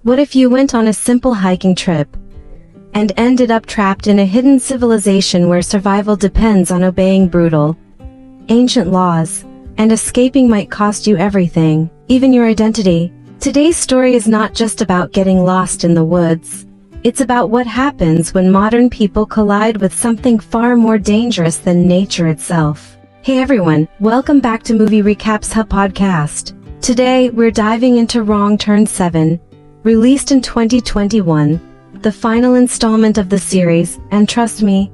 What if you went on a simple hiking trip and ended up trapped in a hidden civilization where survival depends on obeying brutal, ancient laws, and escaping might cost you everything, even your identity? Today's story is not just about getting lost in the woods. It's about what happens when modern people collide with something far more dangerous than nature itself. Hey everyone, welcome back to Movie Recaps Hub Podcast. Today, we're diving into Wrong Turn 7, released in 2021, the final installment of the series, and trust me,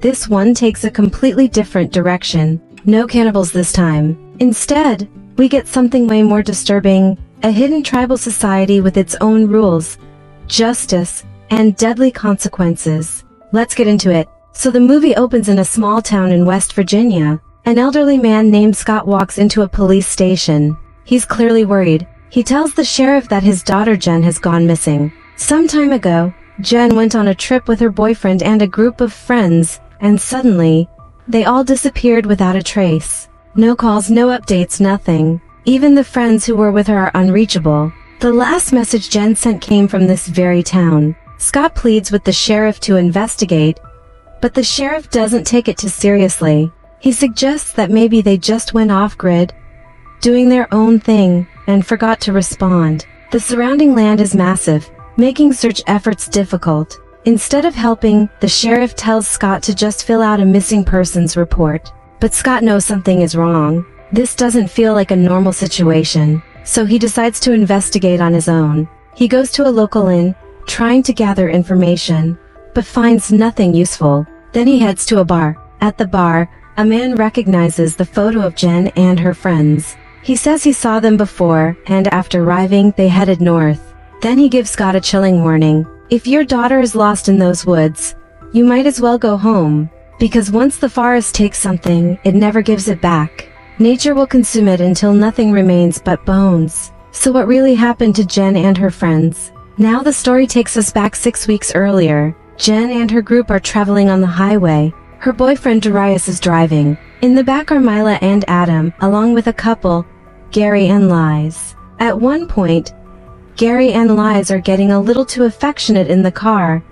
this one takes a completely different direction. No cannibals this time. Instead, we get something way more disturbing, a hidden tribal society with its own rules, justice, and deadly consequences. Let's get into it. So the movie opens in a small town in West Virginia. An elderly man named Scott walks into a police station. He's clearly worried. He tells the sheriff that his daughter Jen has gone missing. Some time ago, Jen went on a trip with her boyfriend and a group of friends, and suddenly, they all disappeared without a trace. No calls, no updates, nothing. Even the friends who were with her are unreachable. The last message Jen sent came from this very town. Scott pleads with the sheriff to investigate, but the sheriff doesn't take it too seriously. He suggests that maybe they just went off-grid, doing their own thing, and forgot to respond. The surrounding land is massive, making search efforts difficult. Instead of helping, the sheriff tells Scott to just fill out a missing persons report. But Scott knows something is wrong. This doesn't feel like a normal situation, so he decides to investigate on his own. He goes to a local inn, trying to gather information, but finds nothing useful. Then he heads to a bar. At the bar, a man recognizes the photo of Jen and her friends. He says he saw them before, and after arriving, they headed north. Then he gives Scott a chilling warning. If your daughter is lost in those woods, you might as well go home, because once the forest takes something, it never gives it back. Nature will consume it until nothing remains but bones. So what really happened to Jen and her friends? Now the story takes us back 6 weeks earlier. Jen and her group are traveling on the highway. Her boyfriend Darius is driving. In the back are Mila and Adam, along with a couple, Gary and Liz. At one point, Gary and Liz are getting a little too affectionate in the car.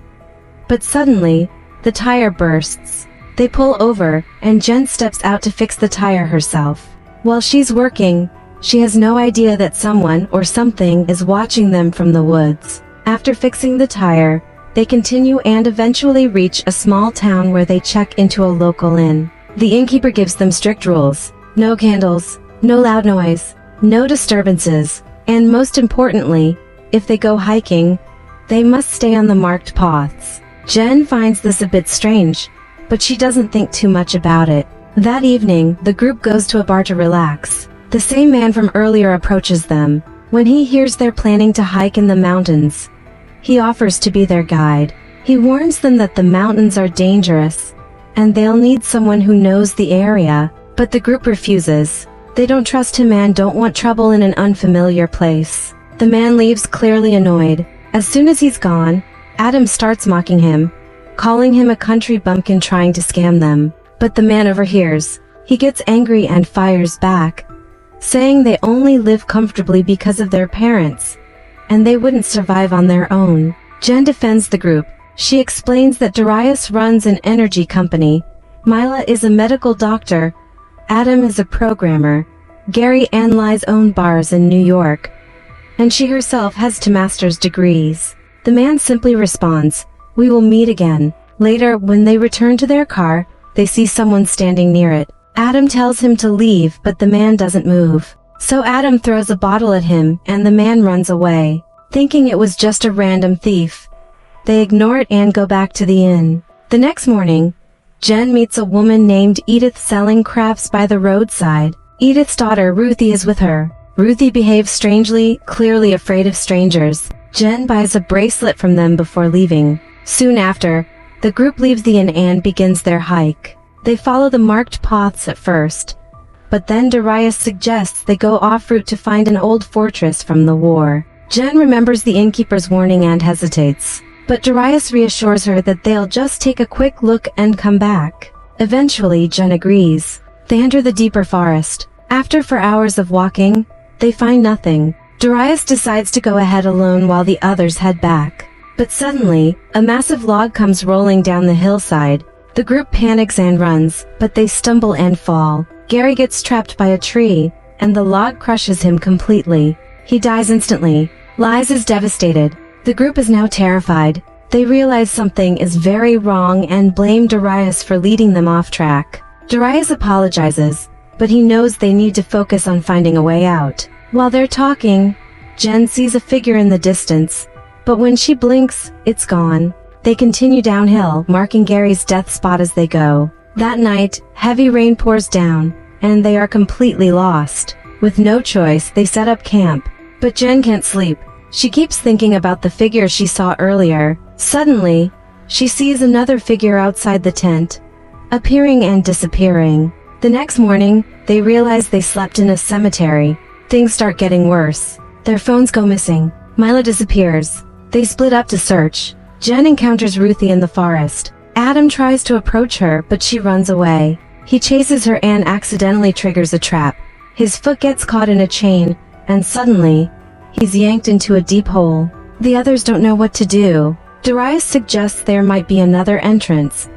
But suddenly, the tire bursts. They pull over, and Jen steps out to fix the tire herself. While she's working, she has no idea that someone or something is watching them from the woods. After fixing the tire, they continue and eventually reach a small town where they check into a local inn. The innkeeper gives them strict rules. No candles, no loud noise, no disturbances, and most importantly, if they go hiking, they must stay on the marked paths. Jen finds this a bit strange, but she doesn't think too much about it. That evening, the group goes to a bar to relax. The same man from earlier approaches them. When he hears they're planning to hike in the mountains, he offers to be their guide. He warns them that the mountains are dangerous, and they'll need someone who knows the area, but the group refuses. They don't trust him and don't want trouble in an unfamiliar place. The man leaves clearly annoyed. As soon as he's gone, Adam starts mocking him, calling him a country bumpkin trying to scam them. But the man overhears. He gets angry and fires back, saying they only live comfortably because of their parents, and they wouldn't survive on their own. Jen defends the group. She explains that Darius runs an energy company, Mila is a medical doctor, Adam is a programmer, Gary and Liz own bars in New York, and she herself has 2 master's degrees. The man simply responds, "We will meet again." Later, when they return to their car, they see someone standing near it. Adam tells him to leave, but the man doesn't move. So Adam throws a bottle at him, and the man runs away. Thinking it was just a random thief, they ignore it and go back to the inn. The next morning, Jen meets a woman named Edith selling crafts by the roadside. Edith's daughter Ruthie is with her. Ruthie behaves strangely, clearly afraid of strangers. Jen buys a bracelet from them before leaving. Soon after, the group leaves the inn and begins their hike. They follow the marked paths at first, but then Darius suggests they go off-route to find an old fortress from the war. Jen remembers the innkeeper's warning and hesitates, but Darius reassures her that they'll just take a quick look and come back. Eventually, Jen agrees. They enter the deeper forest. After 4 hours of walking, they find nothing. Darius decides to go ahead alone while the others head back. But suddenly, a massive log comes rolling down the hillside. The group panics and runs, but they stumble and fall. Gary gets trapped by a tree, and the log crushes him completely. He dies instantly. Liz is devastated. The group is now terrified. They realize something is very wrong and blame Darius for leading them off track. Darius apologizes, but he knows they need to focus on finding a way out. While they're talking, Jen sees a figure in the distance, but when she blinks, it's gone. They continue downhill, marking Gary's death spot as they go. That night, heavy rain pours down, and they are completely lost. With no choice, they set up camp. But Jen can't sleep. She keeps thinking about the figure she saw earlier. Suddenly, she sees another figure outside the tent, appearing and disappearing. The next morning, they realize they slept in a cemetery. Things start getting worse. Their phones go missing. Mila disappears. They split up to search. Jen encounters Ruthie in the forest. Adam tries to approach her, but she runs away. He chases her and accidentally triggers a trap. His foot gets caught in a chain, and suddenly, he's yanked into a deep hole. The others don't know what to do. Darius suggests there might be another entrance,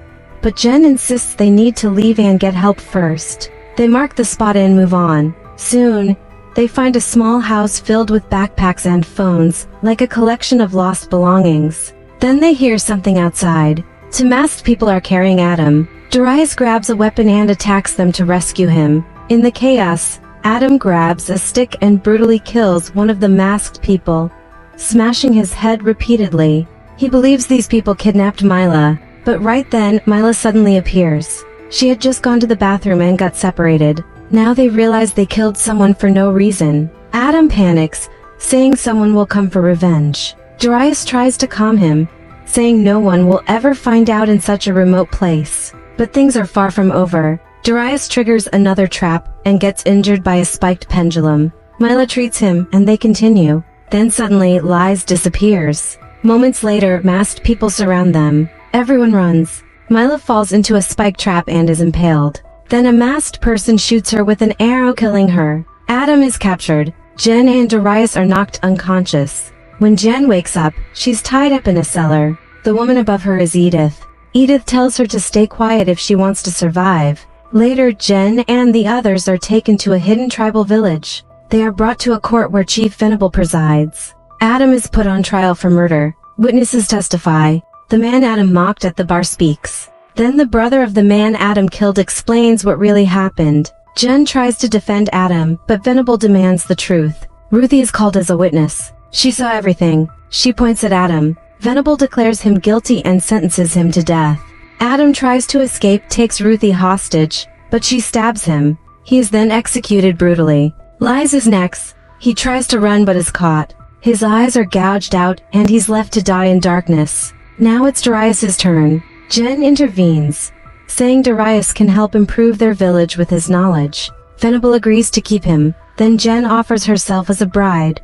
but Jen insists they need to leave and get help first. They mark the spot and move on. Soon, they find a small house filled with backpacks and phones, like a collection of lost belongings. Then they hear something outside. Two masked people are carrying Adam. Darius grabs a weapon and attacks them to rescue him. In the chaos, Adam grabs a stick and brutally kills one of the masked people, smashing his head repeatedly. He believes these people kidnapped Mila, but right then, Mila suddenly appears. She had just gone to the bathroom and got separated. Now they realize they killed someone for no reason. Adam panics, saying someone will come for revenge. Darius tries to calm him, saying no one will ever find out in such a remote place. But things are far from over. Darius triggers another trap and gets injured by a spiked pendulum. Mila treats him and they continue. Then suddenly, Liz disappears. Moments later, masked people surround them. Everyone runs. Mila falls into a spike trap and is impaled. Then a masked person shoots her with an arrow, killing her. Adam is captured. Jen and Darius are knocked unconscious. When Jen wakes up, she's tied up in a cellar. The woman above her is Edith. Edith tells her to stay quiet if she wants to survive. Later, Jen and the others are taken to a hidden tribal village. They are brought to a court where Chief Venable presides. Adam is put on trial for murder. Witnesses testify. The man Adam mocked at the bar speaks. Then the brother of the man Adam killed explains what really happened. Jen tries to defend Adam, but Venable demands the truth. Ruthie is called as a witness. She saw everything. She points at Adam. Venable declares him guilty and sentences him to death. Adam tries to escape, takes Ruthie hostage, but she stabs him. He is then executed brutally. Liz is next. He tries to run but is caught. His eyes are gouged out and he's left to die in darkness. Now it's Darius's turn. Jen intervenes, saying Darius can help improve their village with his knowledge. Venable agrees to keep him. Then Jen offers herself as a bride,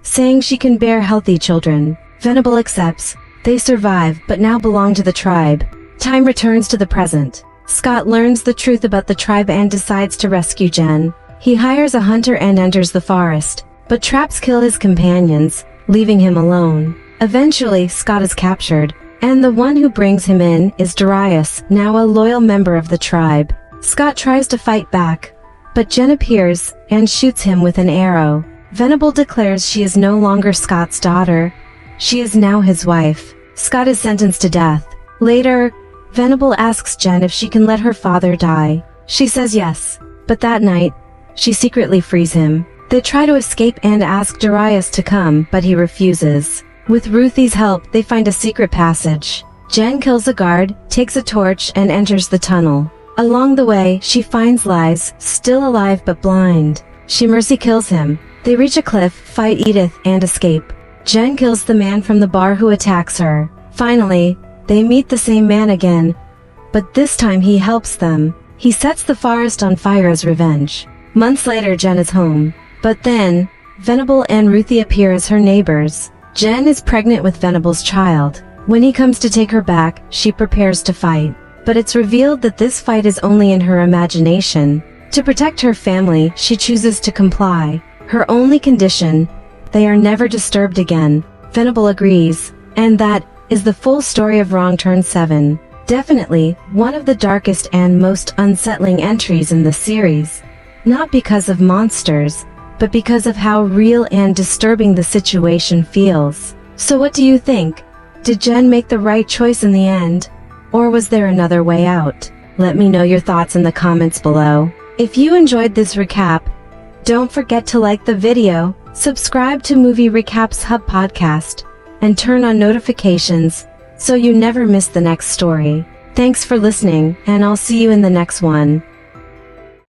saying she can bear healthy children. Venable accepts. They survive, but now belong to the tribe. Time returns to the present. Scott learns the truth about the tribe and decides to rescue Jen. He hires a hunter and enters the forest, but traps kill his companions, leaving him alone. Eventually, Scott is captured, and the one who brings him in is Darius, now a loyal member of the tribe. Scott tries to fight back, but Jen appears and shoots him with an arrow. Venable declares she is no longer Scott's daughter. She is now his wife. Scott is sentenced to death. Later, Venable asks Jen if she can let her father die. She says yes, but that night, she secretly frees him. They try to escape and ask Darius to come, but he refuses. With Ruthie's help, they find a secret passage. Jen kills a guard, takes a torch, and enters the tunnel. Along the way, she finds Liz, still alive but blind. She mercy kills him. They reach a cliff, fight Edith, and escape. Jen kills the man from the bar who attacks her. Finally, they meet the same man again, but this time he helps them. He sets the forest on fire as revenge. Months later, Jen is home. But then, Venable and Ruthie appear as her neighbors. Jen is pregnant with Venable's child. When he comes to take her back, she prepares to fight. But it's revealed that this fight is only in her imagination. To protect her family, she chooses to comply. Her only condition they are never disturbed again. Venable agrees, and that is the full story of Wrong Turn 7. Definitely one of the darkest and most unsettling entries in the series. Not because of monsters, but because of how real and disturbing the situation feels. So what do you think? Did Jen make the right choice in the end? Or was there another way out? Let me know your thoughts in the comments below. If you enjoyed this recap, don't forget to like the video, subscribe to Movie Recaps Hub podcast, and turn on notifications so you never miss the next story. Thanks for listening, and I'll see you in the next one.